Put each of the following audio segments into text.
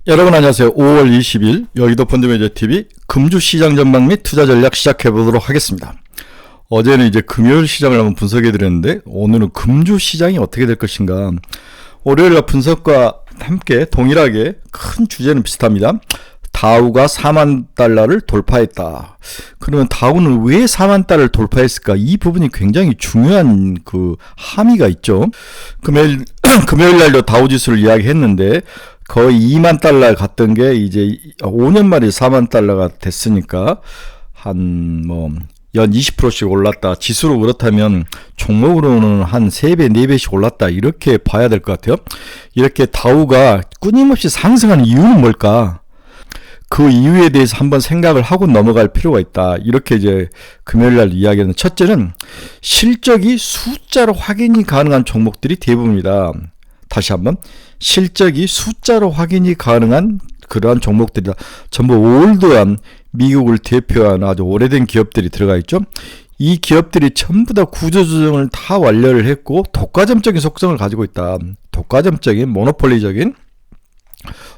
여러분 안녕하세요. 5월 20일 여의도 펀드매니저TV 금주시장 전망 및 투자 전략 시작해 보도록 하겠습니다. 어제는 이제 금요일 시장을 한번 분석해 드렸는데 오늘은 금주시장이 어떻게 될 것인가. 월요일날 분석과 함께 동일하게 큰 주제는 비슷합니다. 다우가 4만 달러를 돌파했다. 그러면 다우는 왜 4만 달러를 돌파했을까? 이 부분이 굉장히 중요한 함의가 있죠. 금요일 날도 다우 지수를 이야기했는데 거의 2만 달러 갔던 게 이제 5년 만에 4만 달러가 됐으니까 연 20%씩 올랐다. 지수로 그렇다면 종목으로는 한 3배, 4배씩 올랐다. 이렇게 봐야 될 것 같아요. 이렇게 다우가 끊임없이 상승하는 이유는 뭘까? 그 이유에 대해서 한번 생각을 하고 넘어갈 필요가 있다. 이렇게 이제 금요일날 이야기하는 첫째는 실적이 숫자로 확인이 가능한 종목들이 대부분이다. 다시 한번 실적이 숫자로 확인이 가능한 그러한 종목들이다. 전부 올드한 미국을 대표하는 아주 오래된 기업들이 들어가 있죠. 이 기업들이 전부 다 구조조정을 다 완료를 했고 독과점적인 속성을 가지고 있다. 모노폴리적인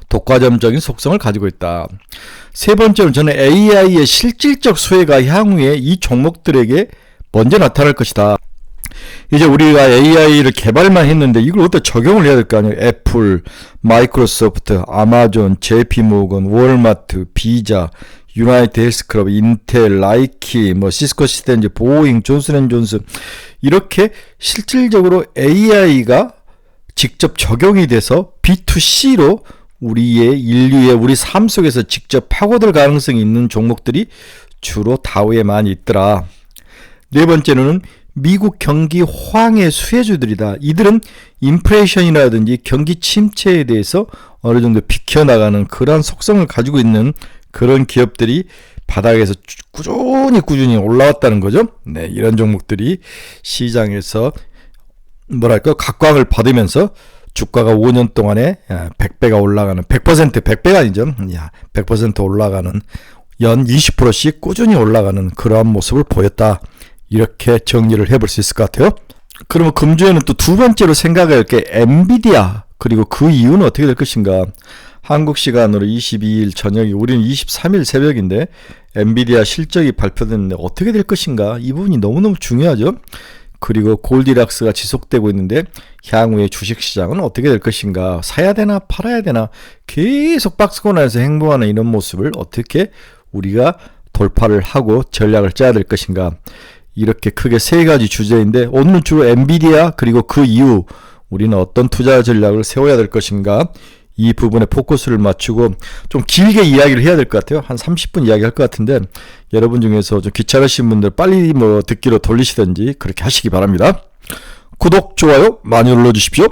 독과점적인 속성을 가지고 있다. 세 번째로 저는 AI의 실질적 수혜가 향후에 이 종목들에게 먼저 나타날 것이다. 이제 우리가 AI를 개발만 했는데 이걸 어떻게 적용을 해야 될 거 아니에요. 애플, 마이크로소프트, 아마존, JP모건, 월마트, 비자, 유나이티드 헬스클럽, 인텔, 나이키, 시스코 시스템즈, 보잉, 존슨앤존슨 이렇게 실질적으로 AI가 직접 적용이 돼서 B2C로 우리 삶 속에서 직접 파고들 가능성이 있는 종목들이 주로 다우에 많이 있더라. 네 번째로는 미국 경기 호황의 수혜주들이다. 이들은 인플레이션이라든지 경기 침체에 대해서 어느 정도 비켜나가는 그러한 속성을 가지고 있는 그런 기업들이 바닥에서 꾸준히 올라왔다는 거죠. 네, 이런 종목들이 시장에서 각광을 받으면서 주가가 5년 동안에 100배가 올라가는 100%가 아니죠. 100% 올라가는 연 20%씩 꾸준히 올라가는 그러한 모습을 보였다. 이렇게 정리를 해볼 수 있을 것 같아요. 그러면 금주에는 또 두 번째로 생각할 게 엔비디아 그리고 그 이유는 어떻게 될 것인가. 한국 시간으로 22일 저녁이 우리는 23일 새벽인데 엔비디아 실적이 발표됐는데 어떻게 될 것인가. 이 부분이 너무너무 중요하죠. 그리고 골디락스가 지속되고 있는데 향후의 주식시장은 어떻게 될 것인가. 사야 되나 팔아야 되나 계속 박스권에서 행보하는 이런 모습을 어떻게 우리가 돌파를 하고 전략을 짜야 될 것인가. 이렇게 크게 세 가지 주제인데 오늘은 주로 엔비디아 그리고 그 이후 우리는 어떤 투자 전략을 세워야 될 것인가 이 부분에 포커스를 맞추고 좀 길게 이야기를 해야 될 것 같아요. 한 30분 이야기할 것 같은데 여러분 중에서 좀 귀찮으신 분들 빨리 듣기로 돌리시든지 그렇게 하시기 바랍니다. 구독, 좋아요 많이 눌러주십시오.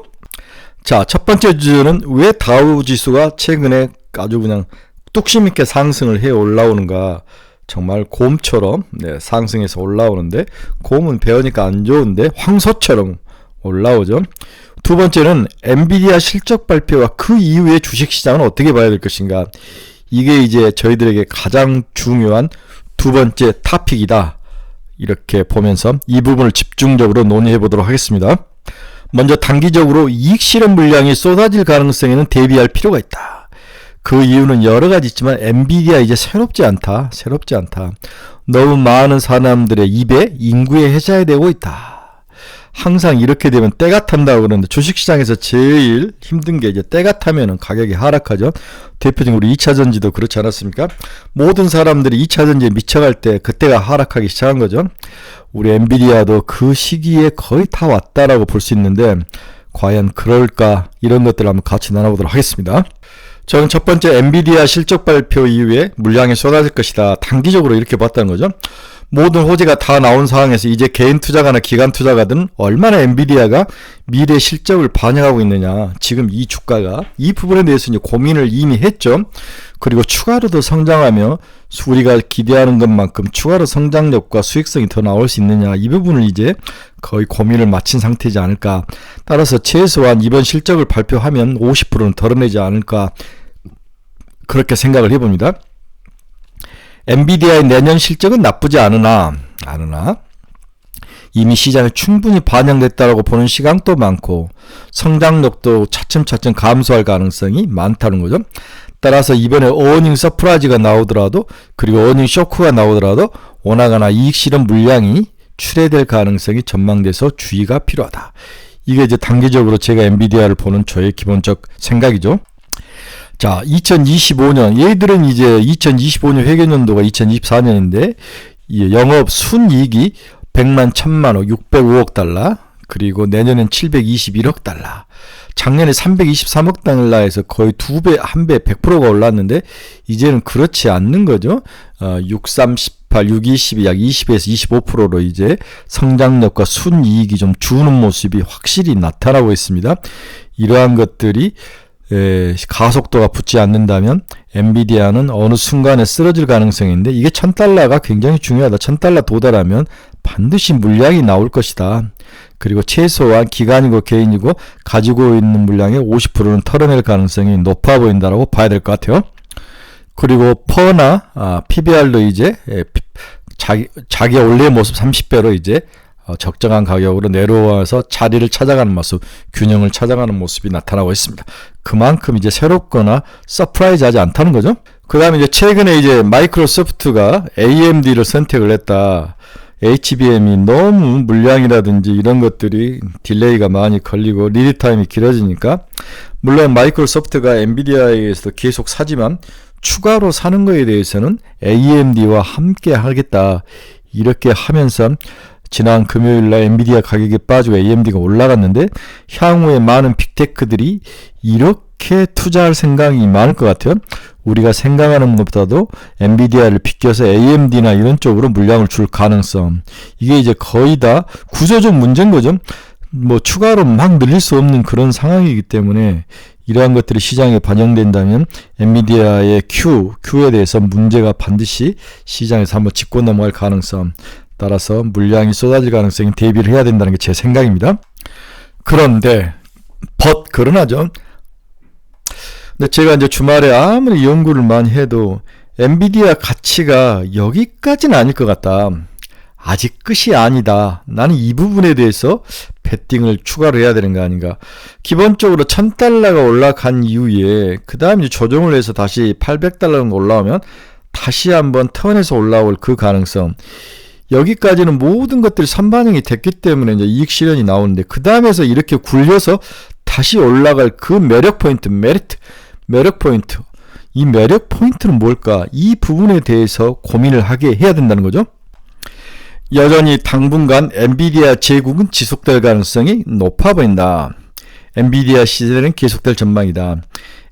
자, 첫 번째 주제는 왜 다우 지수가 최근에 아주 그냥 뚝심 있게 상승을 해 올라오는가. 정말 곰처럼 상승해서 올라오는데 곰은 배우니까 안 좋은데 황소처럼 올라오죠. 두 번째는 엔비디아 실적 발표와 그 이후의 주식시장은 어떻게 봐야 될 것인가. 이게 이제 저희들에게 가장 중요한 두 번째 토픽이다. 이렇게 보면서 이 부분을 집중적으로 논의해 보도록 하겠습니다. 먼저 단기적으로 이익 실현 물량이 쏟아질 가능성에는 대비할 필요가 있다. 그 이유는 여러 가지 있지만 엔비디아 이제 새롭지 않다. 너무 많은 사람들의 입에 인구에 해자되고 있다. 항상 이렇게 되면 때가 탄다고 그러는데 주식시장에서 제일 힘든 게 이제 때가 타면은 가격이 하락하죠. 대표적으로 2차전지도 그렇지 않았습니까? 모든 사람들이 2차전지에 미쳐갈 때 그때가 하락하기 시작한 거죠. 우리 엔비디아도 그 시기에 거의 다 왔다라고 볼 수 있는데 과연 그럴까? 이런 것들을 한번 같이 나눠보도록 하겠습니다. 저는 첫 번째 엔비디아 실적 발표 이후에 물량이 쏟아질 것이다. 단기적으로 이렇게 봤다는 거죠. 모든 호재가 다 나온 상황에서 이제 개인 투자가나 기관 투자가들은 얼마나 엔비디아가 미래 실적을 반영하고 있느냐. 지금 이 주가가 이 부분에 대해서 이제 고민을 이미 했죠. 그리고 추가로 더 성장하며 우리가 기대하는 것만큼 추가로 성장력과 수익성이 더 나올 수 있느냐. 이 부분을 이제 거의 고민을 마친 상태이지 않을까. 따라서 최소한 이번 실적을 발표하면 50%는 덜어내지 않을까. 그렇게 생각을 해봅니다. 엔비디아의 내년 실적은 나쁘지 않으나 이미 시장에 충분히 반영됐다고 보는 시각도 많고 성장력도 차츰차츰 감소할 가능성이 많다는 거죠. 따라서 이번에 어닝 서프라이즈가 나오더라도 그리고 어닝 쇼크가 나오더라도 원화가나 이익 실현 물량이 출회될 가능성이 전망돼서 주의가 필요하다. 이게 이제 단기적으로 제가 엔비디아를 보는 저의 기본적 생각이죠. 자, 2025년, 얘들은 이제 2025년 회계연도가 2024년인데 영업 순이익이 100만 1000만억 605억 달러 그리고 내년엔 721억 달러 작년에 323억 달러에서 거의 2배, 1배, 100%가 올랐는데 이제는 그렇지 않는 거죠. 6, 3, 18, 6, 22, 약 20에서 25%로 이제 성장력과 순이익이 좀 주는 모습이 확실히 나타나고 있습니다. 이러한 것들이 가속도가 붙지 않는다면 엔비디아는 어느 순간에 쓰러질 가능성이 있는데 이게 1000달러가 굉장히 중요하다. 1000달러 도달하면 반드시 물량이 나올 것이다. 그리고 최소한 기관이고 개인이고 가지고 있는 물량의 50%는 털어낼 가능성이 높아 보인다라고 봐야 될 것 같아요. 그리고 퍼나 PBR도 이제 자기 원래의 모습 30배로 이제 적정한 가격으로 내려와서 자리를 찾아가는 모습, 균형을 찾아가는 모습이 나타나고 있습니다. 그만큼 이제 새롭거나 서프라이즈하지 않다는 거죠. 그 다음에 이제 최근에 이제 마이크로소프트가 AMD를 선택을 했다. HBM이 너무 물량이라든지 이런 것들이 딜레이가 많이 걸리고 리드 타임이 길어지니까 물론 마이크로소프트가 엔비디아에서도 계속 사지만 추가로 사는 거에 대해서는 AMD와 함께 하겠다. 이렇게 하면서 지난 금요일날 엔비디아 가격이 빠지고 AMD가 올라갔는데 향후에 많은 빅테크들이 이렇게 투자할 생각이 많을 것 같아요. 우리가 생각하는 것보다도 엔비디아를 비껴서 AMD나 이런 쪽으로 물량을 줄 가능성, 이게 이제 거의 다 구조적 문제인 거죠. 뭐 추가로 막 늘릴 수 없는 그런 상황이기 때문에 이러한 것들이 시장에 반영된다면 엔비디아의 Q에 대해서 문제가 반드시 시장에서 한번 짚고 넘어갈 가능성, 따라서 물량이 쏟아질 가능성에 대비를 해야 된다는 게 제 생각입니다. 그런데 그러나죠. 근데 제가 이제 주말에 아무리 연구를 많이 해도 엔비디아 가치가 여기까지는 아닐 것 같다. 아직 끝이 아니다. 나는 이 부분에 대해서 베팅을 추가로 해야 되는 거 아닌가. 기본적으로 1000달러가 올라간 이후에 그 다음에 조정을 해서 다시 800달러가 올라오면 다시 한번 턴에서 올라올 그 가능성, 여기까지는 모든 것들이 선반영이 됐기 때문에 이제 이익 실현이 나오는데 그 다음에서 이렇게 굴려서 다시 올라갈 그 매력 포인트, 매력 포인트, 이 매력 포인트는 뭘까? 이 부분에 대해서 고민을 하게 해야 된다는 거죠. 여전히 당분간 엔비디아 제국은 지속될 가능성이 높아 보인다. 엔비디아 시대는 계속될 전망이다.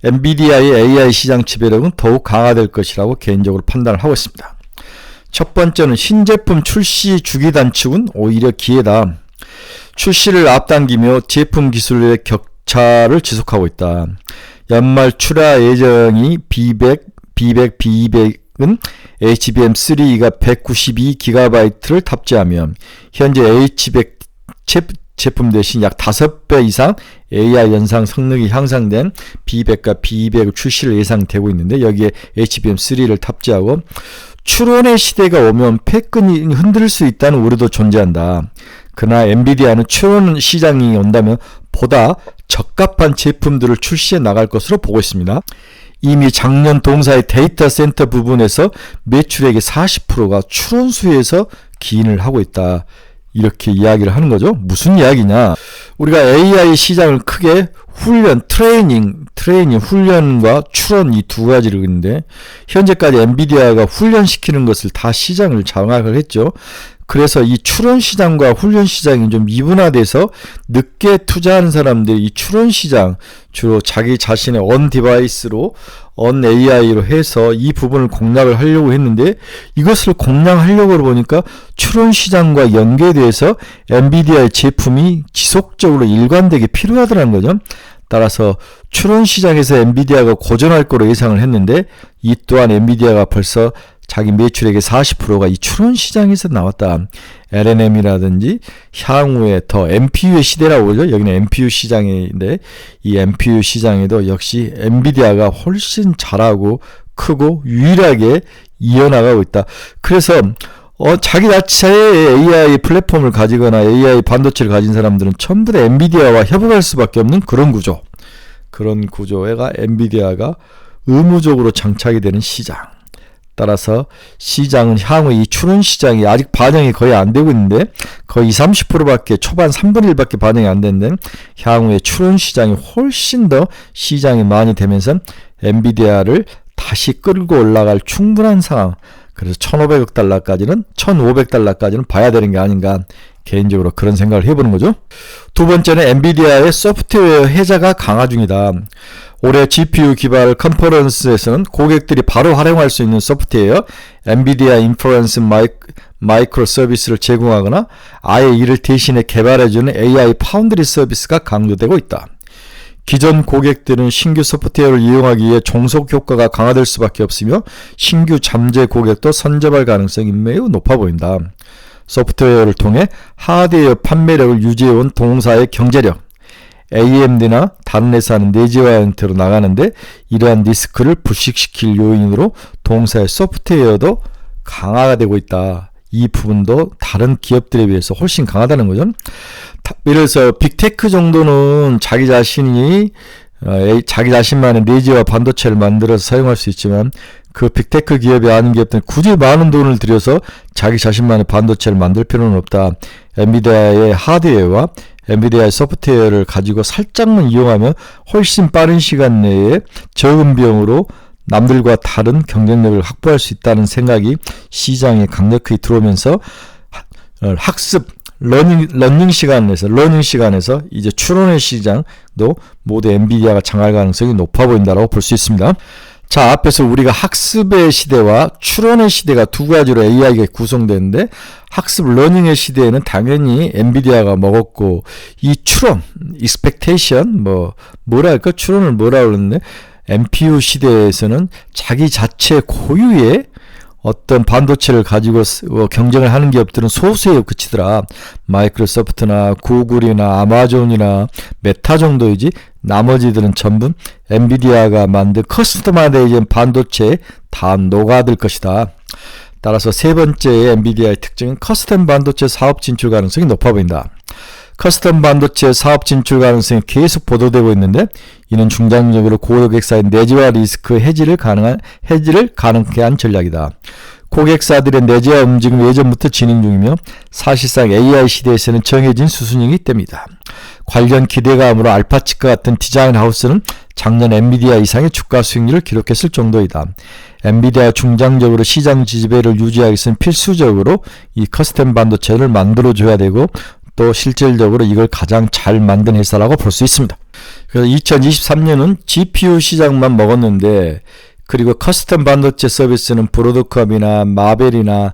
엔비디아의 AI 시장 지배력은 더욱 강화될 것이라고 개인적으로 판단을 하고 있습니다. 첫 번째는 신제품 출시 주기 단축은 오히려 기회다. 출시를 앞당기며 제품 기술의 격차를 지속하고 있다. 연말 출하 예정이 B100, B200은 HBM3가 192GB를 탑재하며 현재 H100 제품 대신 약 5배 이상 AI 연상 성능이 향상된 B100과 B200 출시를 예상되고 있는데 여기에 HBM3를 탑재하고 추론의 시대가 오면 패권이 흔들릴 수 있다는 우려도 존재한다. 그러나 엔비디아는 추론 시장이 온다면 보다 적합한 제품들을 출시해 나갈 것으로 보고 있습니다. 이미 작년 동사의 데이터 센터 부분에서 매출액의 40%가 추론수에서 기인을 하고 있다. 이렇게 이야기를 하는 거죠. 무슨 이야기냐? 우리가 AI 시장을 크게 트레이닝, 훈련과 추론 이 두 가지를 있는데 현재까지 엔비디아가 훈련시키는 것을 다 시장을 장악을 했죠. 그래서 이 추론 시장과 훈련 시장이 좀 미분화돼서 늦게 투자하는 사람들이 이 추론 시장, 주로 자기 자신의 on 디바이스로 on AI로 해서 이 부분을 공략을 하려고 했는데 이것을 공략하려고 보니까 추론 시장과 연계돼서 엔비디아의 제품이 지속적으로 일관되게 필요하더라는 거죠. 따라서 추론 시장에서 엔비디아가 고전할 거로 예상을 했는데 이 또한 엔비디아가 벌써 자기 매출액의 40%가 이 추론 시장에서 나왔다. LNM이라든지 향후에 더 NPU의 시대라고 그러죠. 여기는 NPU 시장인데 이 NPU 시장에도 역시 엔비디아가 훨씬 잘하고 크고 유일하게 이어나가고 있다. 그래서 자기 자체의 AI 플랫폼을 가지거나 AI 반도체를 가진 사람들은 전부 다 엔비디아와 협업할 수밖에 없는 그런 구조. 그런 구조가 엔비디아가 의무적으로 장착이 되는 시장. 따라서 시장은 향후 이 추론 시장이 아직 반영이 거의 안 되고 있는데 거의 30%밖에 초반 3분의 1밖에 반영이 안 됐는데 향후에 추론 시장이 훨씬 더 시장이 많이 되면서 엔비디아를 다시 끌고 올라갈 충분한 상황. 그래서 1,500억 달러까지는 1,500달러까지는 봐야 되는 게 아닌가 개인적으로 그런 생각을 해보는 거죠. 두 번째는 엔비디아의 소프트웨어 혜자가 강화 중이다. 올해 GPU 기반 컨퍼런스에서는 고객들이 바로 활용할 수 있는 소프트웨어 엔비디아 인퍼런스 마이크로 서비스를 제공하거나 아예 이를 대신에 개발해주는 AI 파운드리 서비스가 강조되고 있다. 기존 고객들은 신규 소프트웨어를 이용하기 위해 종속 효과가 강화될 수밖에 없으며 신규 잠재 고객도 선점할 가능성이 매우 높아 보인다. 소프트웨어를 통해 하드웨어 판매력을 유지해온 동사의 경제력, AMD나 다른 회사는 내재화 형태로 나가는데 이러한 리스크를 불식시킬 요인으로 동사의 소프트웨어도 강화가 되고 있다. 이 부분도 다른 기업들에 비해서 훨씬 강하다는 거죠. 예를 들어서 빅테크 정도는 자기 자신만의 내재화 반도체를 만들어서 사용할 수 있지만 그 빅테크 기업이 아닌 기업들은 굳이 많은 돈을 들여서 자기 자신만의 반도체를 만들 필요는 없다. 엔비디아의 하드웨어와 엔비디아의 소프트웨어를 가지고 살짝만 이용하면 훨씬 빠른 시간 내에 적은 비용으로 남들과 다른 경쟁력을 확보할 수 있다는 생각이 시장에 강력히 들어오면서 학습, 러닝 시간에서 이제 추론의 시장도 모두 엔비디아가 장할 가능성이 높아 보인다고 볼 수 있습니다. 자, 앞에서 우리가 학습의 시대와 추론의 시대가 두 가지로 AI가 구성되는데 학습 러닝의 시대에는 당연히 엔비디아가 먹었고 이 추론, expectation 추론을 뭐라 그러는데 NPU 시대에서는 자기 자체 고유의 어떤 반도체를 가지고 경쟁을 하는 기업들은 소수에 그치더라. 마이크로소프트나 구글이나 아마존이나 메타 정도이지 나머지들은 전부 엔비디아가 만든 커스터마이즈된 반도체에 다 녹아들 것이다. 따라서 세 번째 엔비디아의 특징은 커스텀 반도체 사업 진출 가능성이 높아 보인다. 커스텀 반도체 사업 진출 가능성이 계속 보도되고 있는데 이는 중장기적으로 고객사의 내재화 리스크 해지를 가능케 한 전략이다. 고객사들의 내재화 움직임이 예전부터 진행 중이며 사실상 AI 시대에서는 정해진 수순이기 때문이다. 관련 기대감으로 알파칩과 같은 디자인 하우스는 작년 엔비디아 이상의 주가 수익률을 기록했을 정도이다. 엔비디아 중장기적으로 시장 지배를 유지하기 위해서는 필수적으로 이 커스텀 반도체를 만들어줘야 되고 또 실질적으로 이걸 가장 잘 만든 회사라고 볼 수 있습니다. 그래서 2023년은 GPU 시장만 먹었는데 그리고 커스텀 반도체 서비스는 브로드컴이나 마벨이나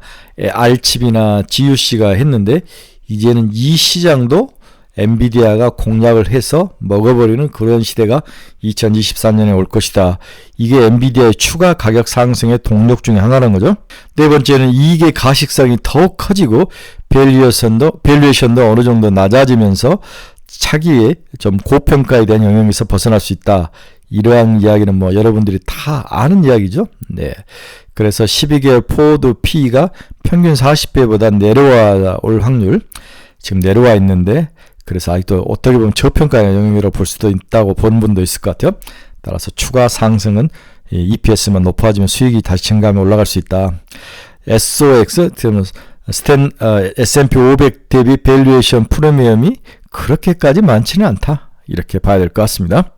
알칩이나 GUC가 했는데 이제는 이 시장도 엔비디아가 공략을 해서 먹어버리는 그런 시대가 2024년에 올 것이다. 이게 엔비디아의 추가 가격 상승의 동력 중에 하나라는 거죠. 네 번째는 이익의 가식성이 더욱 커지고 밸류에이션도 어느 정도 낮아지면서 차기의 좀 고평가에 대한 영역에서 벗어날 수 있다. 이러한 이야기는 여러분들이 다 아는 이야기죠. 네. 그래서 12개월 포워드 P가 평균 40배보다 내려와 올 확률 지금 내려와 있는데 그래서 아직도 어떻게 보면 저평가의 영역이라고 볼 수도 있다고 보는 분도 있을 것 같아요. 따라서 추가 상승은 EPS만 높아지면 수익이 다시 증가하면 올라갈 수 있다. SOX, S&P 500 대비 밸류에이션 프리미엄이 그렇게까지 많지는 않다. 이렇게 봐야 될 것 같습니다.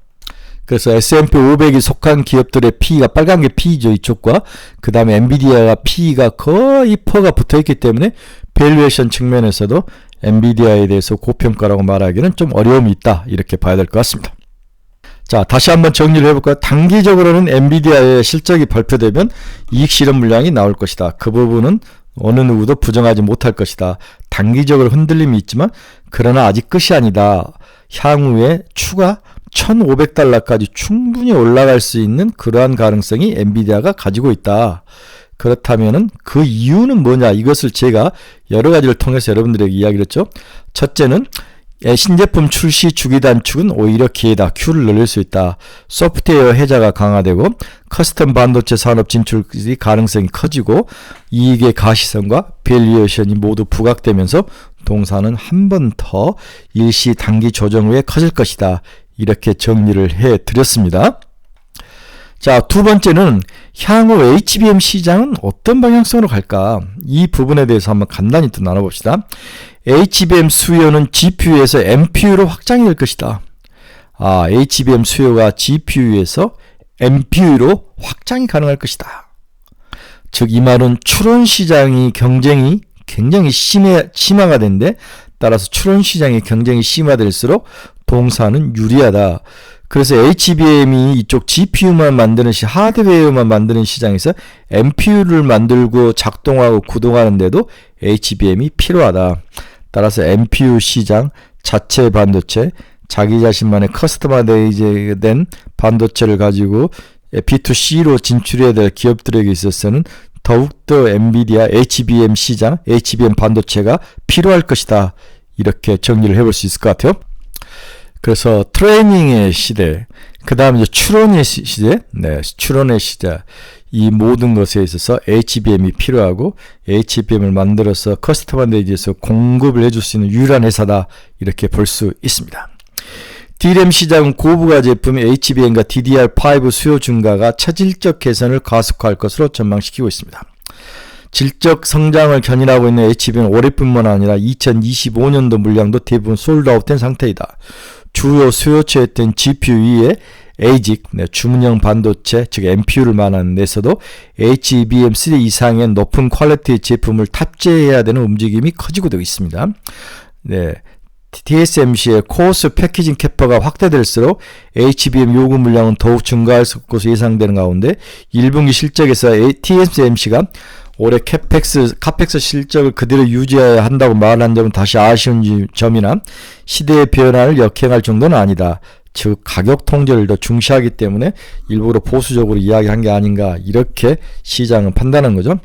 그래서 S&P 500이 속한 기업들의 P가 빨간 게 P죠. 이쪽과 그 다음에 엔비디아가 P가 거의 퍼가 붙어있기 때문에 밸류에이션 측면에서도 엔비디아에 대해서 고평가라고 말하기는 좀 어려움이 있다. 이렇게 봐야 될 것 같습니다. 자, 다시 한번 정리를 해볼까요? 단기적으로는 엔비디아의 실적이 발표되면 이익 실현 물량이 나올 것이다. 그 부분은 어느 누구도 부정하지 못할 것이다. 단기적으로 흔들림이 있지만 그러나 아직 끝이 아니다. 향후에 추가 1,500달러까지 충분히 올라갈 수 있는 그러한 가능성이 엔비디아가 가지고 있다. 그렇다면은 그 이유는 뭐냐? 이것을 제가 여러 가지를 통해서 여러분들에게 이야기를 했죠. 첫째는 신제품 출시 주기 단축은 오히려 기회다. Q를 늘릴 수 있다. 소프트웨어 혜자가 강화되고 커스텀 반도체 산업 진출이 가능성이 커지고 이익의 가시성과 밸류에이션이 모두 부각되면서 동사는 한 번 더 일시 단기 조정 후에 커질 것이다. 이렇게 정리를 해드렸습니다. 자, 두 번째는 향후 HBM 시장은 어떤 방향성으로 갈까? 이 부분에 대해서 한번 간단히 또 나눠봅시다. HBM 수요는 GPU에서 NPU로 확장이 될 것이다. HBM 수요가 GPU에서 NPU로 확장이 가능할 것이다. 즉, 이 말은 추론 시장이 경쟁이 굉장히 심화가 된데, 따라서 추론 시장의 경쟁이 심화될수록 동사는 유리하다. 그래서 HBM이 이쪽 GPU만 만드는 하드웨어만 만드는 시장에서 NPU를 만들고 작동하고 구동하는데도 HBM이 필요하다. 따라서 NPU 시장, 자체 반도체, 자기 자신만의 커스터마이즈된 반도체를 가지고 B2C로 진출해야 될 기업들에게 있어서는 더욱더 엔비디아 HBM 시장, HBM 반도체가 필요할 것이다. 이렇게 정리를 해볼 수 있을 것 같아요. 그래서 트레이닝의 시대, 그 다음에 추론의 시대, 추론의 시대, 이 모든 것에 있어서 HBM이 필요하고 HBM을 만들어서 커스터마이즈해서 공급을 해줄 수 있는 유일한 회사다. 이렇게 볼 수 있습니다. DRAM 시장은 고부가 제품 HBM과 DDR5 수요 증가가 차질적 개선을 가속화할 것으로 전망시키고 있습니다. 질적 성장을 견인하고 있는 HBM은 올해뿐만 아니라 2025년도 물량도 대부분 솔드아웃된 상태이다. 주요 수요처였던 GPU 위에 ASIC, 주문형 반도체, 즉 NPU를 말하는 데서도 HBM3 이상의 높은 퀄리티의 제품을 탑재해야 되는 움직임이 커지고 있습니다. TSMC의 코어스 패키징 캐파가 확대될수록 HBM 요구 물량은 더욱 증가할 것으로 예상되는 가운데 1분기 실적에서 TSMC가 올해 카펙스 실적을 그대로 유지해야 한다고 말한 점은 다시 아쉬운 점이나 시대의 변화를 역행할 정도는 아니다. 즉 가격 통제를 더 중시하기 때문에 일부러 보수적으로 이야기한 게 아닌가, 이렇게 시장은 판단한 거죠.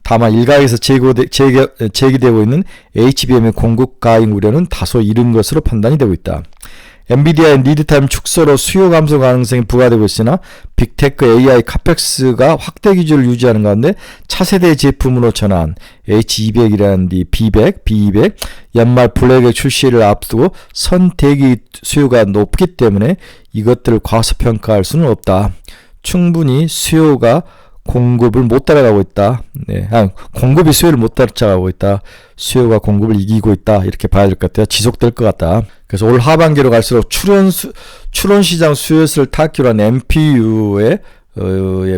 다만 일각에서 제기되고 있는 HBM의 공급 가행 우려는 다소 이른 것으로 판단이 되고 있다. 엔비디아의 리드타임 축소로 수요 감소 가능성이 부과되고 있으나 빅테크 AI 카펙스가 확대 기조를 유지하는 가운데 차세대 제품으로 전환 H200이라는 B100, B200 연말 블랙의 출시를 앞두고 선대기 수요가 높기 때문에 이것들을 과소평가할 수는 없다. 충분히 수요가 공급을 못 따라가고 있다. 공급이 수요를 못 따라가고 있다. 수요가 공급을 이기고 있다. 이렇게 봐야 될 것 같아요. 지속될 것 같다. 그래서 올 하반기로 갈수록 추론 시장 수요를 타기로 한 NPU의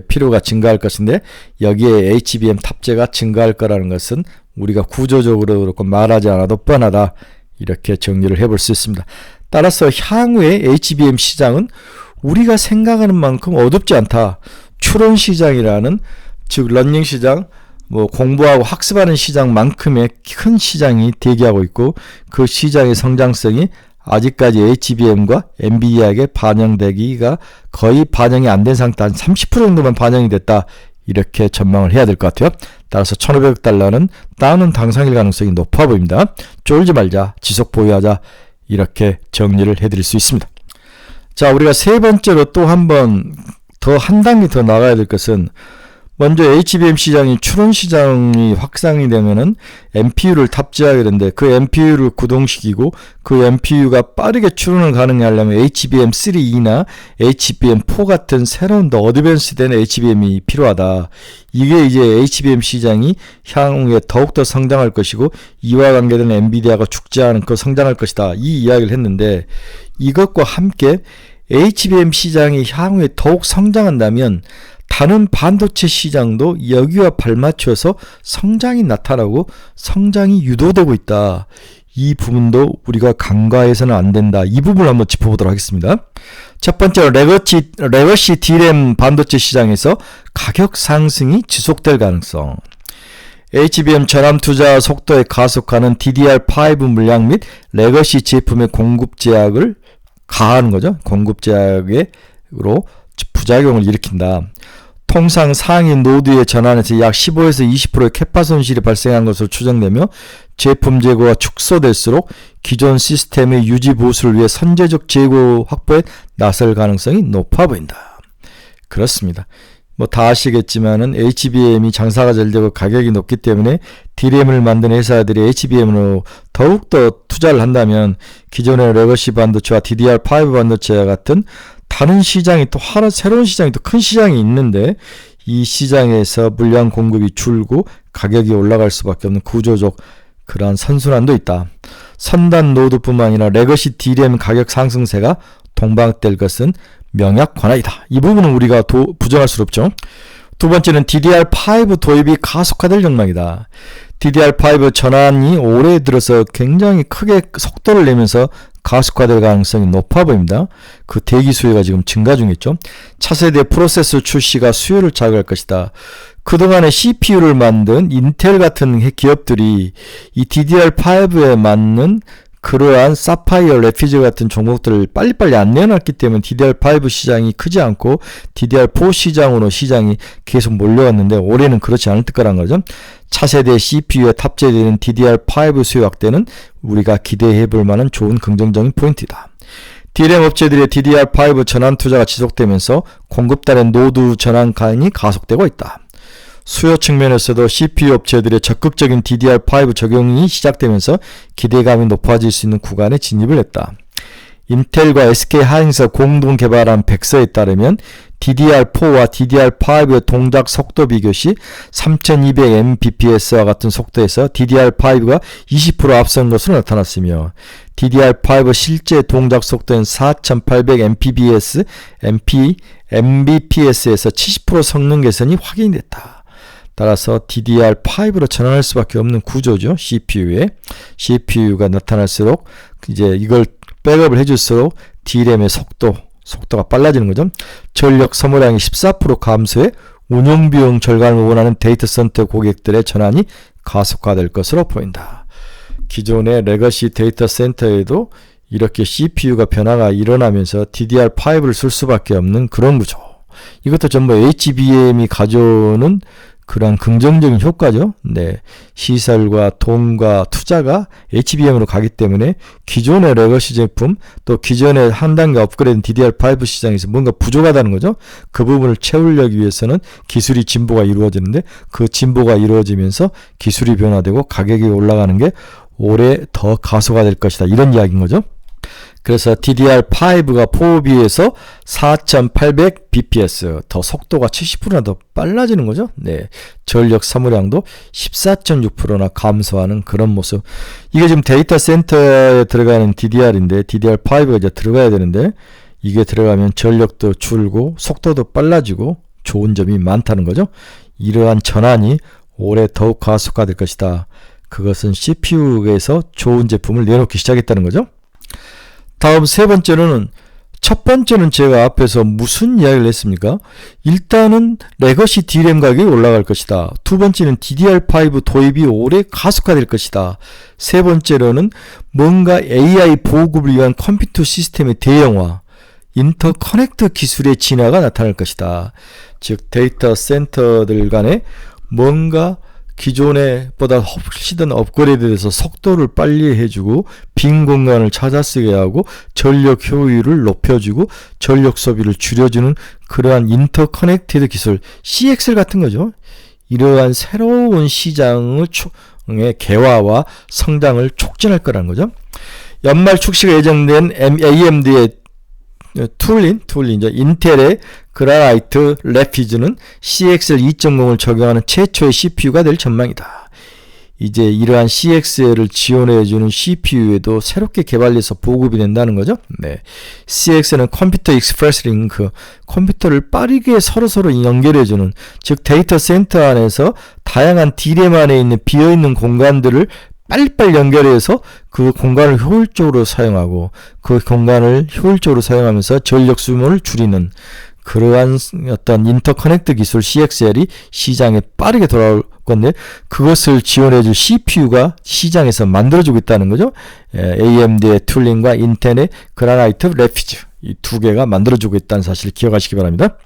필요가 증가할 것인데, 여기에 HBM 탑재가 증가할 거라는 것은 우리가 구조적으로 그렇고 말하지 않아도 뻔하다. 이렇게 정리를 해볼 수 있습니다. 따라서 향후의 HBM 시장은 우리가 생각하는 만큼 어둡지 않다. 추론 시장이라는, 즉 러닝 시장, 공부하고 학습하는 시장만큼의 큰 시장이 대기하고 있고, 그 시장의 성장성이 아직까지 HBM과 엔비디아에게 반영되기가 거의 반영이 안 된 상태, 한 30% 정도만 반영이 됐다. 이렇게 전망을 해야 될 것 같아요. 따라서 $1,500는 다운은 당상일 가능성이 높아 보입니다. 쫄지 말자, 지속 보유하자, 이렇게 정리를 해드릴 수 있습니다. 자, 우리가 세 번째로 또 한 단계 더 나가야 될 것은, 먼저 HBM 시장이 추론 시장이 확산이 되면은 NPU를 탑재하게 되는데, 그 NPU를 구동시키고 그 NPU가 빠르게 추론을 가능하려면 HBM3E나 HBM4 같은 새로운 더 어드밴스된 HBM이 필요하다. 이게 이제 HBM 시장이 향후에 더욱더 성장할 것이고, 이와 관계된 엔비디아가 죽지 않고 성장할 것이다. 이 이야기를 했는데, 이것과 함께 HBM 시장이 향후에 더욱 성장한다면 다른 반도체 시장도 여기와 발맞춰서 성장이 나타나고 성장이 유도되고 있다. 이 부분도 우리가 간과해서는 안 된다. 이 부분을 한번 짚어보도록 하겠습니다. 첫 번째로 레거시 DRAM 반도체 시장에서 가격 상승이 지속될 가능성. HBM 전함 투자 속도에 가속하는 DDR5 물량 및 레거시 제품의 공급 제약을 가하는 거죠. 공급 제약으로 부작용을 일으킨다. 통상 상위 노드의 전환에서 약 15에서 20%의 캐파 손실이 발생한 것으로 추정되며, 제품 재고가 축소될수록 기존 시스템의 유지 보수를 위해 선제적 재고 확보에 나설 가능성이 높아 보인다. 그렇습니다. 뭐 다 아시겠지만은 HBM이 장사가 잘 되고 가격이 높기 때문에 DRAM을 만드는 회사들이 HBM으로 더욱더 투자를 한다면 기존의 레거시 반도체와 DDR5 반도체와 같은 다른 시장이 또 하나 새로운 시장이 또 큰 시장이 있는데 이 시장에서 물량 공급이 줄고 가격이 올라갈 수밖에 없는 구조적 그러한 선순환도 있다. 선단 노드뿐만 아니라 레거시 DRAM 가격 상승세가 동반될 것은 명약관화이다. 이 부분은 우리가 부정할 수 없죠. 두 번째는 DDR5 도입이 가속화될 전망이다. DDR5 전환이 올해 들어서 굉장히 크게 속도를 내면서 가속화될 가능성이 높아 보입니다. 그 대기 수요가 지금 증가 중이죠. 차세대 프로세서 출시가 수요를 자극할 것이다. 그동안에 CPU를 만든 인텔 같은 기업들이 이 DDR5에 맞는 그러한 사파이어, 레피즈 같은 종목들을 빨리빨리 안 내놨기 때문에 DDR5 시장이 크지 않고 DDR4 시장으로 시장이 계속 몰려왔는데 올해는 그렇지 않을 거란 거죠. 차세대 CPU에 탑재되는 DDR5 수요 확대는 우리가 기대해 볼 만한 좋은 긍정적인 포인트이다. DRAM 업체들의 DDR5 전환 투자가 지속되면서 공급단의 노드 전환이 가속되고 있다. 수요 측면에서도 CPU 업체들의 적극적인 DDR5 적용이 시작되면서 기대감이 높아질 수 있는 구간에 진입을 했다. 인텔과 SK하이닉스가 공동 개발한 백서에 따르면 DDR4와 DDR5의 동작 속도 비교 시 3200mbps와 같은 속도에서 DDR5가 20% 앞선 것으로 나타났으며 DDR5 실제 동작 속도는 4800mbps에서 70% 성능 개선이 확인됐다. 따라서 DDR5로 전환할 수밖에 없는 구조죠. CPU가 나타날수록 이제 이걸 백업을 해줄수록 DRAM의 속도가 빨라지는 거죠. 전력 소모량이 14% 감소해 운영 비용 절감을 원하는 데이터 센터 고객들의 전환이 가속화될 것으로 보인다. 기존의 레거시 데이터 센터에도 이렇게 CPU가 변화가 일어나면서 DDR5를 쓸 수밖에 없는 그런 구조. 이것도 전부 HBM이 가져오는 그런 긍정적인 효과죠. 네, 시설과 돈과 투자가 HBM으로 가기 때문에 기존의 레거시 제품 또 기존의 한 단계 업그레이드 DDR5 시장에서 뭔가 부족하다는 거죠. 그 부분을 채우려기 위해서는 기술이 진보가 이루어지는데 그 진보가 이루어지면서 기술이 변화되고 가격이 올라가는 게 올해 더 가속화될 것이다. 이런 이야기인 거죠. 그래서 DDR5가 4에 비해서 4800bps 더 속도가 70%나 더 빨라지는 거죠. 네, 전력 사무량도 14.6%나 감소하는 그런 모습. 이게 지금 데이터 센터에 들어가는 DDR인데 DDR5가 이제 들어가야 되는데 이게 들어가면 전력도 줄고 속도도 빨라지고 좋은 점이 많다는 거죠. 이러한 전환이 올해 더욱 가속화될 것이다. 그것은 CPU에서 좋은 제품을 내놓기 시작했다는 거죠. 다음 세 번째로는 첫 번째는 제가 앞에서 무슨 이야기를 했습니까? 일단은 레거시 DRAM 가격이 올라갈 것이다. 두 번째는 DDR5 도입이 올해 가속화될 것이다. 세 번째로는 뭔가 AI 보급을 위한 컴퓨터 시스템의 대형화, 인터커넥터 기술의 진화가 나타날 것이다. 즉 데이터 센터들 간에 뭔가 기존에 보다 훨씬 더 업그레이드돼서 속도를 빨리 해주고 빈 공간을 찾아 쓰게 하고 전력 효율을 높여주고 전력 소비를 줄여주는 그러한 인터커넥티드 기술 CXL 같은 거죠. 이러한 새로운 시장의 개화와 성장을 촉진할 거라는 거죠. 연말 출시가 예정된 AMD의 툴린이죠. 인텔의 그라나이트 레피즈는 CXL 2.0을 적용하는 최초의 CPU가 될 전망이다. 이제 이러한 CXL을 지원해주는 CPU에도 새롭게 개발돼서 보급이 된다는 거죠. 네, CXL은 컴퓨터 익스프레스 링크, 컴퓨터를 빠르게 서로 연결해주는, 즉 데이터 센터 안에서 다양한 DRAM 안에 있는 비어있는 공간들을 빨리빨리 연결해서 그 공간을 효율적으로 사용하고 그 공간을 효율적으로 사용하면서 전력 소모를 줄이는 그러한 어떤 인터커넥트 기술 CXL이 시장에 빠르게 돌아올 건데 그것을 지원해줄 CPU가 시장에서 만들어주고 있다는 거죠. AMD의 툴링과 인텔의 그라나이트 레피즈 이 두 개가 만들어주고 있다는 사실을 기억하시기 바랍니다.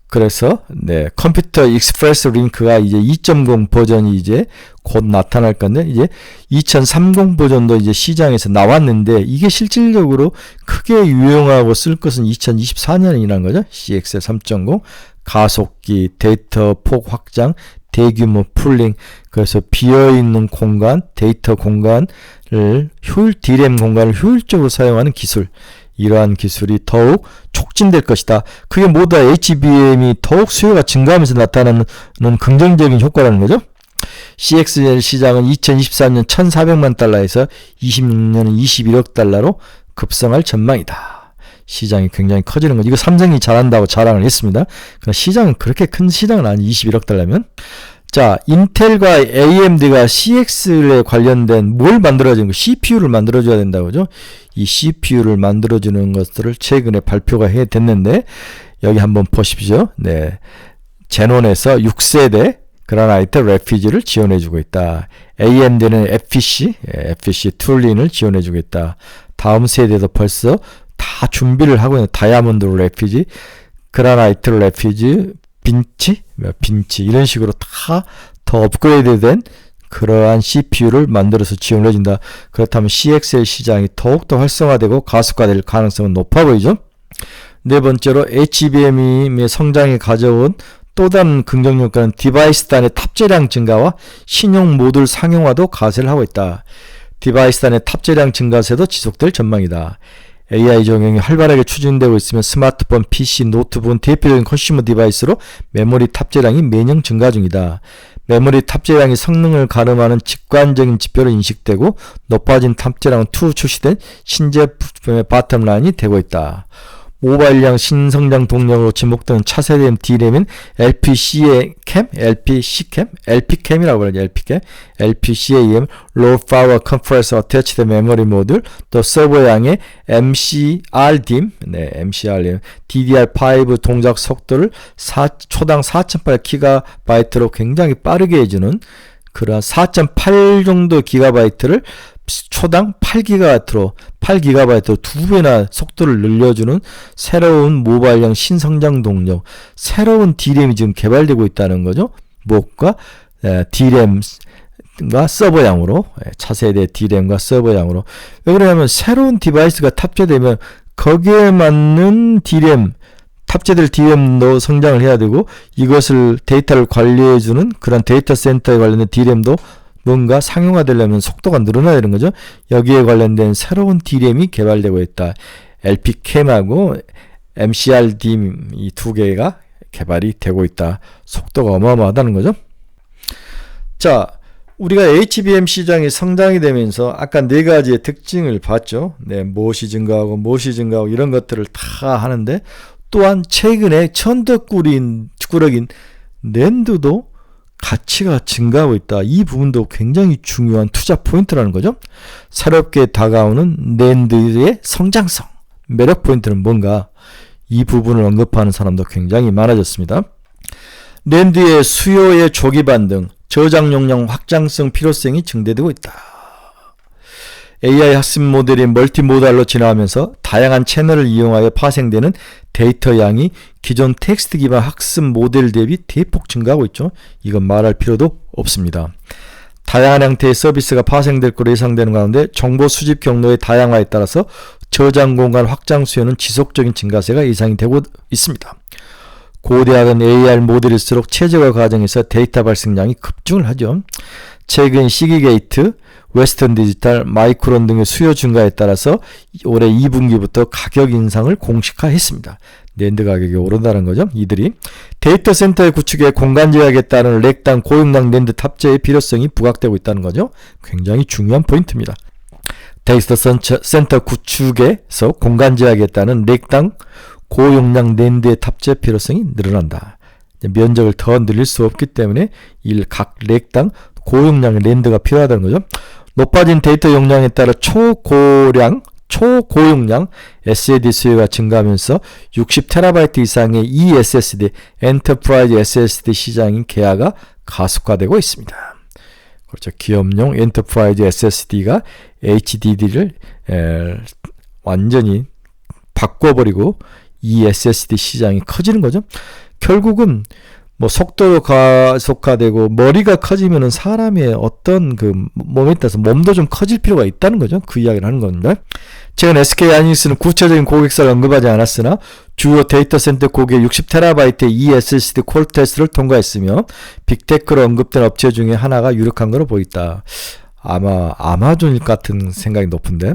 그래서 컴퓨터 익스프레스 링크가 이제 2.0 버전이 이제 곧 나타날 건데, 이제 2030 버전도 이제 시장에서 나왔는데, 이게 실질적으로 크게 유용하고 쓸 것은 2024년이라는 거죠. CXL 3.0 가속기, 데이터 폭 확장, 대규모 풀링. 그래서 비어있는 공간, 데이터 공간을 D램 공간을 효율적으로 사용하는 기술, 이러한 기술이 더욱 촉진될 것이다. 그게 뭐다? HBM이 더욱 수요가 증가하면서 나타나는 긍정적인 효과라는 거죠. CXL 시장은 2023년 1,400만 달러에서 26년은 21억 달러로 급성할 전망이다. 시장이 굉장히 커지는 거죠. 이거 삼성이 잘한다고 자랑을 했습니다. 그러나 시장은 그렇게 큰 시장은 아니, 21억 달러면. 자, 인텔과 AMD가 CXL에 관련된 뭘 만들어주는 거? CPU를 만들어줘야 된다고 그죠? 이 CPU를 만들어주는 것들을 최근에 발표가 됐는데, 여기 한번 보십시오. 제논에서 6세대 그라나이트 레피지를 지원해주고 있다. AMD는 FPC 툴링을 지원해주고 있다. 다음 세대도 벌써 다 준비를 하고 있는 다이아몬드 레피지, 그라나이트 레피지, 빈치 이런 식으로 다 더 업그레이드된 그러한 CPU를 만들어서 지원을 해준다. 그렇다면 CXL 시장이 더욱더 활성화되고 가속화될 가능성은 높아 보이죠. 네 번째로 HBM의 성장이 가져온 또 다른 긍정 효과는 디바이스 단의 탑재량 증가와 신용 모듈 상용화도 가세를 하고 있다. 디바이스 단의 탑재량 증가세도 지속될 전망이다. AI 적용이 활발하게 추진되고 있으면 스마트폰, PC, 노트북은 대표적인 컨슈머 디바이스로 메모리 탑재량이 매년 증가 중이다. 메모리 탑재량이 성능을 가늠하는 직관적인 지표로 인식되고 높아진 탑재량은 추후 출시된 신제품의 바텀라인이 되고 있다. 모바일형 신성장 동력으로 지목되는 차세대 D램인 LPCAM, LPCAM이라고 그러죠. LPCAM, Low Power Compressor Attached Memory Module, 또 서버양의 MCRDIMM, DDR5 동작 속도를 초당 4.8GB로 굉장히 빠르게 해주는 그런 4.8 정도 기가바이트를 초당 8GB로 2배나 속도를 늘려주는 새로운 모바일형 신성장 동력, 새로운 D램이 지금 개발되고 있다는 거죠. 무엇과 D램과 서버양으로, 차세대 D램과 서버양으로. 왜 그러냐면 새로운 디바이스가 탑재되면 거기에 맞는 D램, 탑재될 D램도 성장을 해야 되고, 이것을 데이터를 관리해주는 그런 데이터 센터에 관련된 D램도 뭔가 상용화되려면 속도가 늘어나야 되는 거죠. 여기에 관련된 새로운 D램이 개발되고 있다. LPCAM하고 MCRDIMM 이 두 개가 개발이 되고 있다. 속도가 어마어마하다는 거죠. 자, 우리가 HBM 시장이 성장이 되면서 아까 네 가지의 특징을 봤죠. 무엇이 증가하고 이런 것들을 다 하는데, 또한 최근에 천덕꾸러기인 낸드도 가치가 증가하고 있다. 이 부분도 굉장히 중요한 투자 포인트라는 거죠. 새롭게 다가오는 낸드의 성장성, 매력 포인트는 뭔가? 이 부분을 언급하는 사람도 굉장히 많아졌습니다. 낸드의 수요의 조기 반등, 저장 용량 확장성 필요성이 증대되고 있다. AI 학습 모델이 멀티모달로 진화하면서 다양한 채널을 이용하여 파생되는 데이터 양이 기존 텍스트 기반 학습 모델 대비 대폭 증가하고 있죠. 이건 말할 필요도 없습니다. 다양한 형태의 서비스가 파생될 것으로 예상되는 가운데 정보 수집 경로의 다양화에 따라서 저장 공간 확장 수요는 지속적인 증가세가 예상이 되고 있습니다. 고대학은 AR 모델일수록 최적화 과정에서 데이터 발생량이 급증을 하죠. 최근 시기게이트, 웨스턴 디지털, 마이크론 등의 수요 증가에 따라서 올해 2분기부터 가격 인상을 공식화했습니다. 낸드 가격이 오른다는 거죠. 이들이 데이터 센터의 구축에 공간 제약에 따른 렉당 고용량 낸드 탑재의 필요성이 부각되고 있다는 거죠. 굉장히 중요한 포인트입니다. 데이터 센터 구축에서 공간 제약에 따른 렉당 고용량 낸드의 탑재 필요성이 늘어난다. 면적을 더 늘릴 수 없기 때문에 각 렉당 고용량의 랜드가 필요하다는 거죠. 높아진 데이터 용량에 따라 초고용량 SSD 수요가 증가하면서 60TB 이상의 eSSD, 엔터프라이즈 SSD 시장인 개화가 가속화되고 있습니다. 그렇죠. 기업용 엔터프라이즈 SSD가 HDD를 완전히 바꿔버리고 eSSD 시장이 커지는 거죠. 결국은 뭐 속도로 가속화되고 머리가 커지면은 사람의 어떤 그 몸에 따라서 몸도 좀 커질 필요가 있다는 거죠. 그 이야기를 하는 겁니다. 최근 SK 하이닉스는 구체적인 고객사를 언급하지 않았으나 주요 데이터 센터 고객 60TB의 eSSD 콜 테스트를 통과했으며 빅테크로 언급된 업체 중에 하나가 유력한 것으로 보인다. 아마 아마존 같은 생각이 높은데,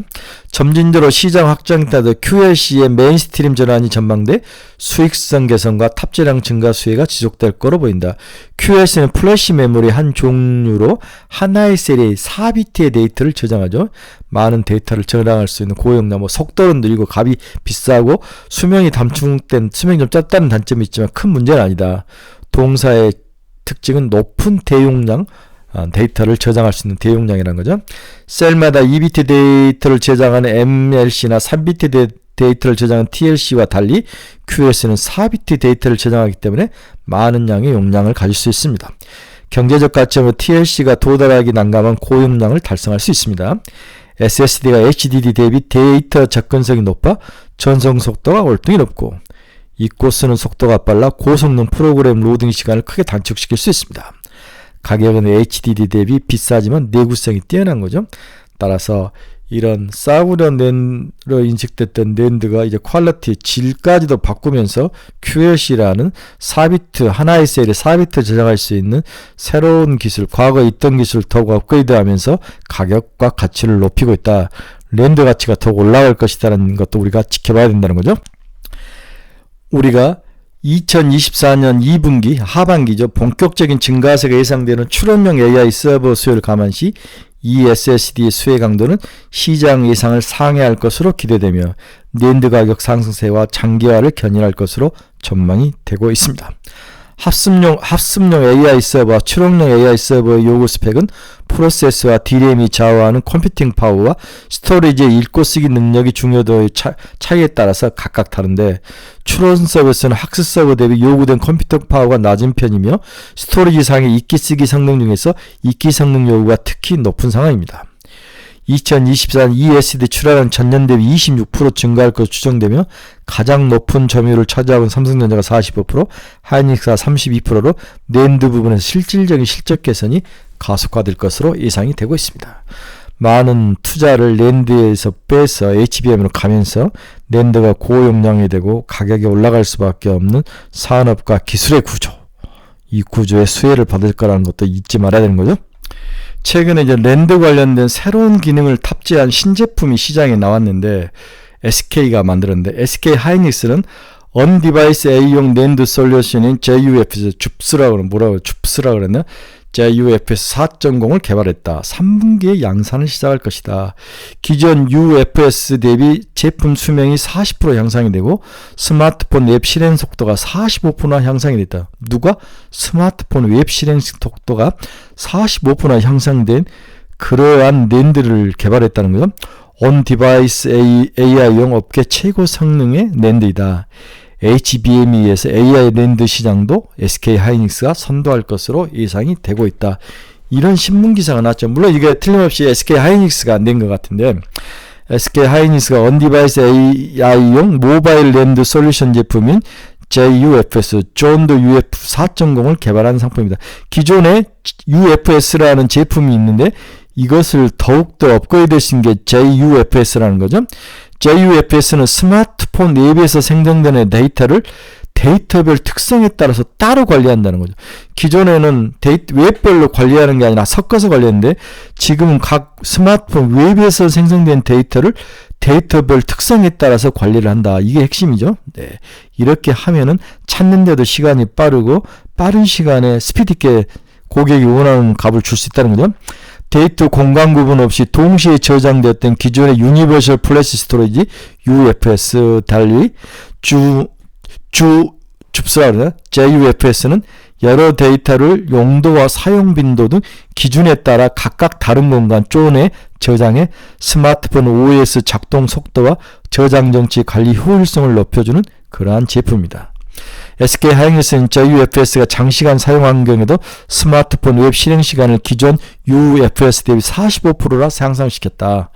점진적으로 시장 확장에 따라 QLC의 메인스트림 전환이 전망돼 수익성 개선과 탑재량 증가 수혜가 지속될 거로 보인다. QLC는 플래시 메모리 한 종류로 하나의 셀에 4비트의 데이터를 저장하죠. 많은 데이터를 저장할 수 있는 고용량, 뭐 속도는 느리고 값이 비싸고 수명이 단축된, 수명이 좀 짧다는 단점이 있지만 큰 문제는 아니다. 동사의 특징은 높은 대용량 데이터를 저장할 수 있는 대용량이라는 거죠. 셀마다 2비트 데이터를 저장하는 MLC나 3비트 데이터를 저장하는 TLC와 달리 QLC는 4비트 데이터를 저장하기 때문에 많은 양의 용량을 가질 수 있습니다. 경제적 가치로 TLC가 도달하기 난감한 고용량을 달성할 수 있습니다. SSD가 HDD 대비 데이터 접근성이 높아 전송 속도가 월등히 높고 잊고 쓰는 속도가 빨라 고성능 프로그램 로딩 시간을 크게 단축시킬 수 있습니다. 가격은 HDD 대비 비싸지만 내구성이 뛰어난 거죠. 따라서 이런 싸구려 낸드로 인식됐던 낸드가 이제 퀄리티, 질까지도 바꾸면서 QLC라는 4비트, 하나의 셀에 4비트 저장할 수 있는 새로운 기술, 과거에 있던 기술을 더욱 업그레이드하면서 가격과 가치를 높이고 있다. 낸드 가치가 더 올라갈 것이라는 것도 우리가 지켜봐야 된다는 거죠. 우리가 2024년 2분기 하반기죠. 본격적인 증가세가 예상되는 출원용 AI 서버 수요를 감안시 eSSD의 수혜 강도는 시장 예상을 상회할 것으로 기대되며 낸드 가격 상승세와 장기화를 견인할 것으로 전망이 되고 있습니다. 합습용 AI 서버, 출원용 AI 서버의 요구 스펙은 프로세서와 D램이 좌우하는 컴퓨팅 파워와 스토리지의 읽고 쓰기 능력이 중요도의 차이에 따라서 각각 다른데, 출원 서버에서는 학습 서버 대비 요구된 컴퓨터 파워가 낮은 편이며 스토리지상의 읽기 쓰기 성능 중에서 읽기 성능 요구가 특히 높은 상황입니다. 2024년 eSSD 출하는 전년 대비 26% 증가할 것으로 추정되며 가장 높은 점유율을 차지하고 있는 삼성전자가 45%, 하이닉스가 32%로 낸드 부분에서 실질적인 실적 개선이 가속화될 것으로 예상이 되고 있습니다. 많은 투자를 낸드에서 빼서 HBM으로 가면서 낸드가 고용량이 되고 가격이 올라갈 수밖에 없는 산업과 기술의 구조, 이 구조의 수혜를 받을 거라는 것도 잊지 말아야 되는 거죠. 최근에 이제 낸드 관련된 새로운 기능을 탑재한 신제품이 시장에 나왔는데 SK가 만들었는데, SK 하이닉스는 On-Device A용 낸드 솔루션인 JUFS, 줍스라고 그랬나? JUFS 4.0을 개발했다. 3분기에 양산을 시작할 것이다. 기존 UFS 대비 제품 수명이 40% 향상이 되고 스마트폰 웹 실행 속도가 45%나 향상이 됐다. 누가? 스마트폰 웹 실행 속도가 45%나 향상된 그러한 낸드를 개발했다는 거죠. On-Device AI용 업계 최고 성능의 낸드이다. HBM에서 AI 낸드 시장도 SK 하이닉스가 선도할 것으로 예상이 되고 있다. 이런 신문 기사가 나왔죠. 물론 이게 틀림없이 SK 하이닉스가 낸 것 같은데, SK 하이닉스가 On-Device AI용 모바일 낸드 솔루션 제품인 JUFS, 존드 UF 4.0을 개발한 상품입니다. 기존에 UFS라는 제품이 있는데 이것을 더욱더 업그레이드신 게 JUFS라는 거죠. JUFS는 스마트폰 앱에서 생성되는 데이터를 데이터별 특성에 따라서 따로 관리한다는 거죠. 기존에는 웹별로 관리하는 게 아니라 섞어서 관리했는데, 지금은 각 스마트폰 웹에서 생성된 데이터를 데이터별 특성에 따라서 관리를 한다. 이게 핵심이죠. 네. 이렇게 하면은 찾는데도 시간이 빠르고 빠른 시간에 스피드 있게 고객이 원하는 값을 줄 수 있다는 거죠. 데이터 공간 구분 없이 동시에 저장되었던 기존의 유니버셜 플래시 스토리지 UFS 달리 줍스라 그러나 JUFS는 여러 데이터를 용도와 사용 빈도 등 기준에 따라 각각 다른 공간 존에 저장해 스마트폰 OS 작동 속도와 저장 정치 관리 효율성을 높여주는 그러한 제품입니다. SK 하이닉스는 JUFS가 장시간 사용 환경에도 스마트폰 웹 실행 시간을 기존 UFS 대비 45%나 향상시켰다.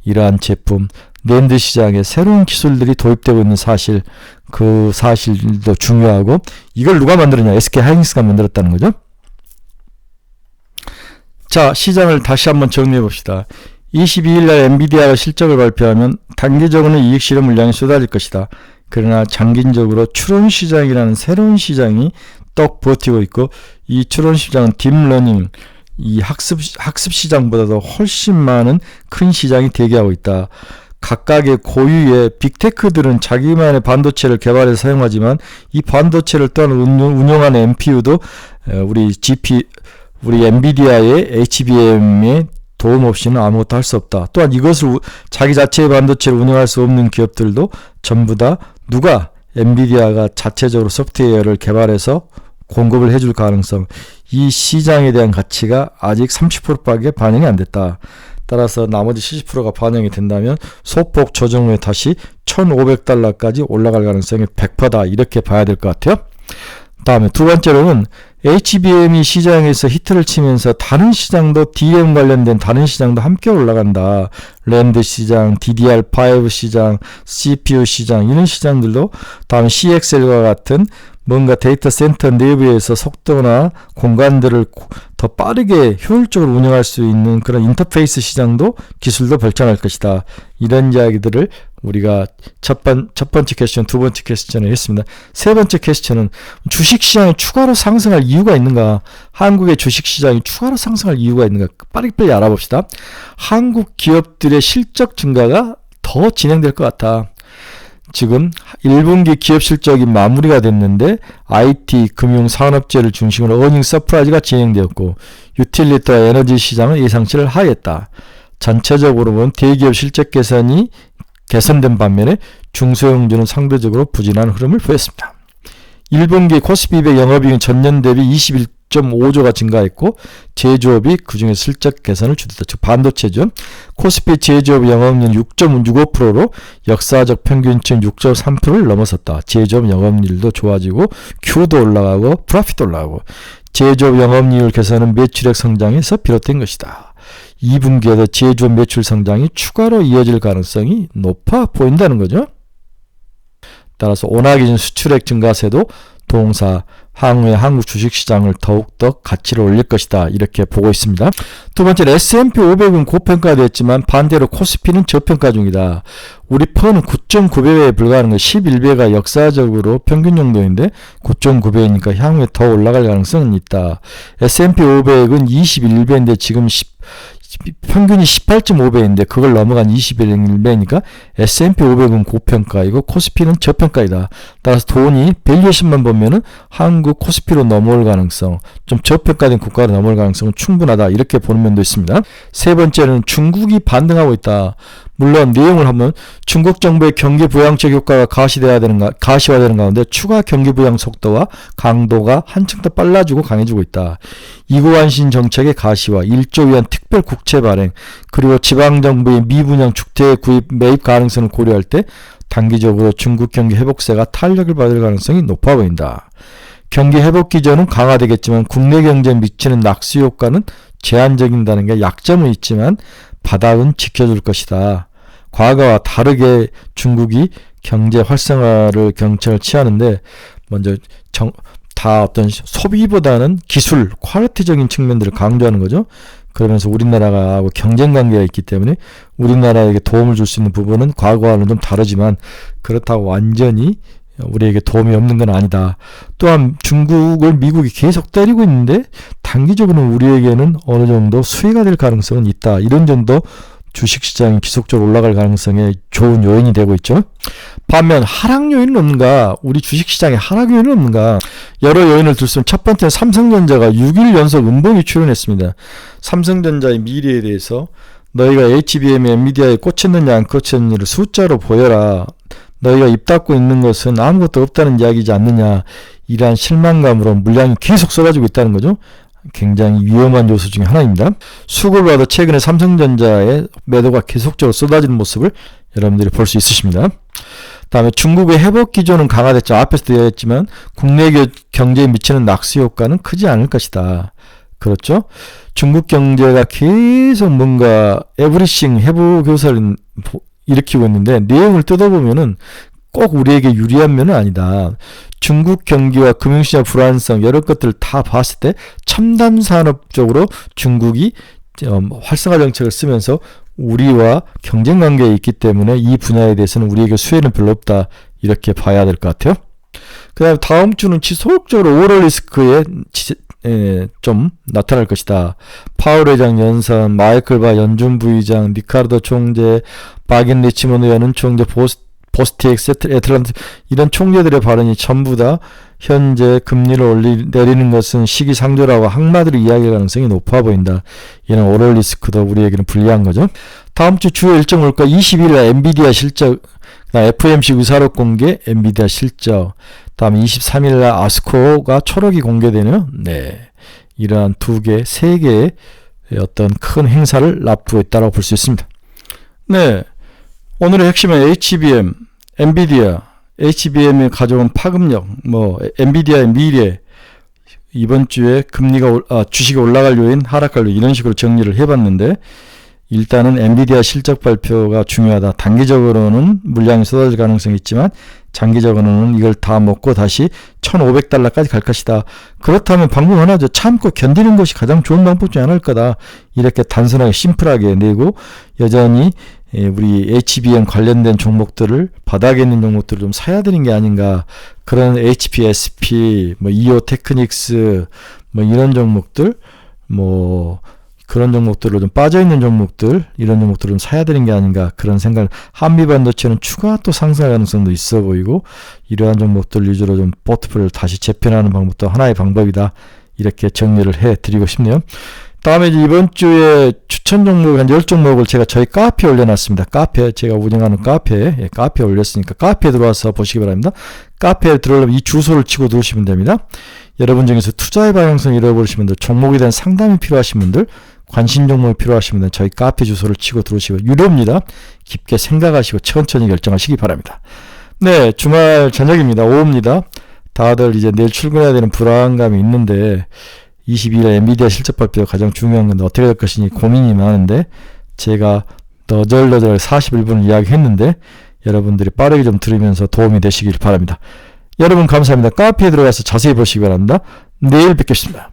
이러한 제품, 낸드 시장에 새로운 기술들이 도입되고 있는 사실, 그 사실도 중요하고, 이걸 누가 만들었냐? SK 하이닉스가 만들었다는 거죠. 자, 시장을 다시 한번 정리해 봅시다. 22일 날 엔비디아가 실적을 발표하면 단기적으로는 이익 실현 물량이 쏟아질 것이다. 그러나 장기적으로 추론 시장이라는 새로운 시장이 떡 버티고 있고, 이 추론 시장은 딥러닝, 이 학습 시장보다도 훨씬 많은 큰 시장이 대기하고 있다. 각각의 고유의 빅테크들은 자기만의 반도체를 개발해서 사용하지만 이 반도체를 또한 운영하는 NPU도 우리 엔비디아의 HBM의 도움 없이는 아무것도 할 수 없다. 또한 이것을 자기 자체의 반도체를 운영할 수 없는 기업들도 전부 다 누가 엔비디아가 자체적으로 소프트웨어를 개발해서 공급을 해줄 가능성, 이 시장에 대한 가치가 아직 30%밖에 반영이 안 됐다. 따라서 나머지 70%가 반영이 된다면 소폭 조정 후에 다시 $1,500까지 올라갈 가능성이 100%다. 이렇게 봐야 될 것 같아요. 다음에 두 번째로는 HBM이 시장에서 히트를 치면서 다른 시장도 DM 관련된 다른 시장도 함께 올라간다. 랜드 시장, DDR5 시장, CPU 시장, 이런 시장들도 다음 CXL과 같은 뭔가 데이터 센터 내부에서 속도나 공간들을 더 빠르게 효율적으로 운영할 수 있는 그런 인터페이스 시장도 기술도 발전할 것이다. 이런 이야기들을 우리가 첫 번째 퀘스천, 두 번째 퀘스천을 했습니다. 세 번째 퀘스천은 주식시장이 추가로 상승할 이유가 있는가? 한국의 주식시장이 추가로 상승할 이유가 있는가? 빨리빨리 알아봅시다. 한국 기업들의 실적 증가가 더 진행될 것 같아. 지금 1분기 기업 실적이 마무리가 됐는데 IT, 금융, 산업재를 중심으로 어닝 서프라이즈가 진행되었고 유틸리티와 에너지 시장은 예상치를 하했다. 전체적으로 보면 대기업 실적 개선된 반면에 중소형주는 상대적으로 부진한 흐름을 보였습니다. 1분기 코스피 200 영업이익은 전년 대비 21.5조가 증가했고 제조업이 그중에 실적 개선을 주도했다. 즉 반도체죠. 코스피 제조업 영업이익은 6.65%로 역사적 평균점 6.3%를 넘어섰다. 제조업 영업이익도 좋아지고 Q도 올라가고 프로핏도 올라가고 제조업 영업이익 개선은 매출액 성장에서 비롯된 것이다. 2분기에도 제조업 매출 성장이 추가로 이어질 가능성이 높아 보인다는 거죠. 따라서 온화 기준 수출액 증가세도 동사 향후에 한국 주식시장을 더욱더 가치를 올릴 것이다. 이렇게 보고 있습니다. 두 번째는 S&P 500은 고평가됐지만 반대로 코스피는 저평가 중이다. 우리 펀은 9.9배에 불과하는 것 11배가 역사적으로 평균 정도인데 9.9배이니까 향후에 더 올라갈 가능성은 있다. S&P 500은 21배인데 지금 평균이 18.5배인데 그걸 넘어간 21배니까 S&P 500은 고평가이고 코스피는 저평가이다. 따라서 돈이 밸류에이션만 보면은 한국 코스피로 넘어올 가능성, 좀 저평가된 국가로 넘어올 가능성은 충분하다. 이렇게 보는 면도 있습니다. 세 번째는 중국이 반등하고 있다. 물론 내용을 하면 중국 정부의 경기 부양책 효과가 가시화되는 가운데 추가 경기 부양 속도와 강도가 한층 더 빨라지고 강해지고 있다. 이고환신 정책의 가시화, 1조 위안 특별 국채 발행, 그리고 지방정부의 미분양 주택 구입 매입 가능성을 고려할 때 단기적으로 중국 경기 회복세가 탄력을 받을 가능성이 높아 보인다. 경기 회복 기조는 강화되겠지만 국내 경제에 미치는 낙수 효과는 제한적인다는 게 약점은 있지만 바닥은 지켜줄 것이다. 과거와 다르게 중국이 경제 활성화를 경책을 취하는데 먼저 다 어떤 소비보다는 기술, 퀄리티적인 측면들을 강조하는 거죠. 그러면서 우리나라가 경쟁 관계가 있기 때문에 우리나라에게 도움을 줄 수 있는 부분은 과거와는 좀 다르지만 그렇다고 완전히 우리에게 도움이 없는 건 아니다. 또한 중국을 미국이 계속 때리고 있는데 단기적으로는 우리에게는 어느 정도 수혜가 될 가능성은 있다. 이런 점도 주식시장이 지속적으로 올라갈 가능성에 좋은 요인이 되고 있죠. 반면 하락 요인은 없는가? 우리 주식시장에 하락 요인은 없는가? 여러 요인을 들수록 첫 번째는 삼성전자가 6일 연속 음봉이 출현했습니다. 삼성전자의 미래에 대해서 너희가 HBM에 엔비디아에 꽂혔느냐 안 꽂혔느냐를 숫자로 보여라. 너희가 입 닫고 있는 것은 아무것도 없다는 이야기지 않느냐. 이러한 실망감으로 물량이 계속 쏟아지고 있다는 거죠. 굉장히 위험한 요소 중에 하나입니다. 수급을 봐도 최근에 삼성전자의 매도가 계속적으로 쏟아지는 모습을 여러분들이 볼 수 있으십니다. 다음에 중국의 회복 기조는 강화됐죠. 앞에서도 얘기했지만 국내 경제에 미치는 낙수 효과는 크지 않을 것이다. 그렇죠? 중국 경제가 계속 뭔가 에브리싱 회복 효과를 일으키고 있는데 내용을 뜯어보면은 꼭 우리에게 유리한 면은 아니다. 중국 경기와 금융시장 불안성 여러 것들을 다 봤을 때 첨단 산업 쪽으로 중국이 활성화 정책을 쓰면서 우리와 경쟁 관계에 있기 때문에 이 분야에 대해서는 우리에게 수혜는 별로 없다. 이렇게 봐야 될 것 같아요. 그 다음에 다음 주는 지속적으로 오럴 리스크에 좀 나타날 것이다. 파월 회장 연선, 마이클 바 연준 부의장, 리카르도 총재, 바긴 리치몬드 연은 총재, 보스틱, 애틀란트 이런 총재들의 발언이 전부 다 현재 금리를 내리는 것은 시기상조라고 항마들이 이야기할 가능성이 높아 보인다. 이는 오럴 리스크도 우리에게는 불리한 거죠. 다음 주 주요 일정 물가 20일 날 엔비디아 실적, FOMC 의사록 공개, 엔비디아 실적, 다음 23일 날 아스코가 초록이 공개되는 이러한 세 개의 어떤 큰 행사를 납부에 있다고 볼 수 있습니다. 네, 오늘의 핵심은 HBM, 엔비디아, HBM이 가져온 파급력, 엔비디아의 미래, 이번 주에 주식이 올라갈 요인, 하락할 요인 이런 식으로 정리를 해봤는데 일단은 엔비디아 실적 발표가 중요하다. 단기적으로는 물량이 쏟아질 가능성이 있지만 장기적으로는 이걸 다 먹고 다시 $1,500까지 갈 것이다. 그렇다면 방법 하나죠. 참고 견디는 것이 가장 좋은 방법 중 하나일 거다. 이렇게 단순하게 심플하게 내고 여전히 우리 HBM 관련된 종목들을 바닥에 있는 종목들을 좀 사야 되는 게 아닌가. 그런 HPSP, EO 테크닉스 이런 종목들 그런 종목들로 좀 빠져있는 종목들, 이런 종목들을 좀 사야 되는 게 아닌가 그런 생각. 한미반도체는 추가 또 상승할 가능성도 있어 보이고 이러한 종목들 위주로 좀 포트폴리오를 다시 재편하는 방법도 하나의 방법이다. 이렇게 정리를 해드리고 싶네요. 다음에 이번 주에 추천 종목 한 10종목을 제가 저희 카페에 올려놨습니다. 제가 운영하는 카페에 올렸으니까 카페에 들어와서 보시기 바랍니다. 카페에 들어오려면 이 주소를 치고 들어오시면 됩니다. 여러분 중에서 투자의 방향성을 잃어버리신 분들, 종목에 대한 상담이 필요하신 분들, 관심 종목이 필요하신 분들 저희 카페 주소를 치고 들어오시고 유료입니다. 깊게 생각하시고 천천히 결정하시기 바랍니다. 네, 주말 저녁입니다. 오후입니다. 다들 이제 내일 출근해야 되는 불안감이 있는데 22일에 엔비디아 실적 발표가 가장 중요한 건데 어떻게 될 것이니 고민이 많은데 제가 너절너절 41분을 이야기했는데 여러분들이 빠르게 좀 들으면서 도움이 되시길 바랍니다. 여러분 감사합니다. 카페에 들어가서 자세히 보시기 바랍니다. 내일 뵙겠습니다.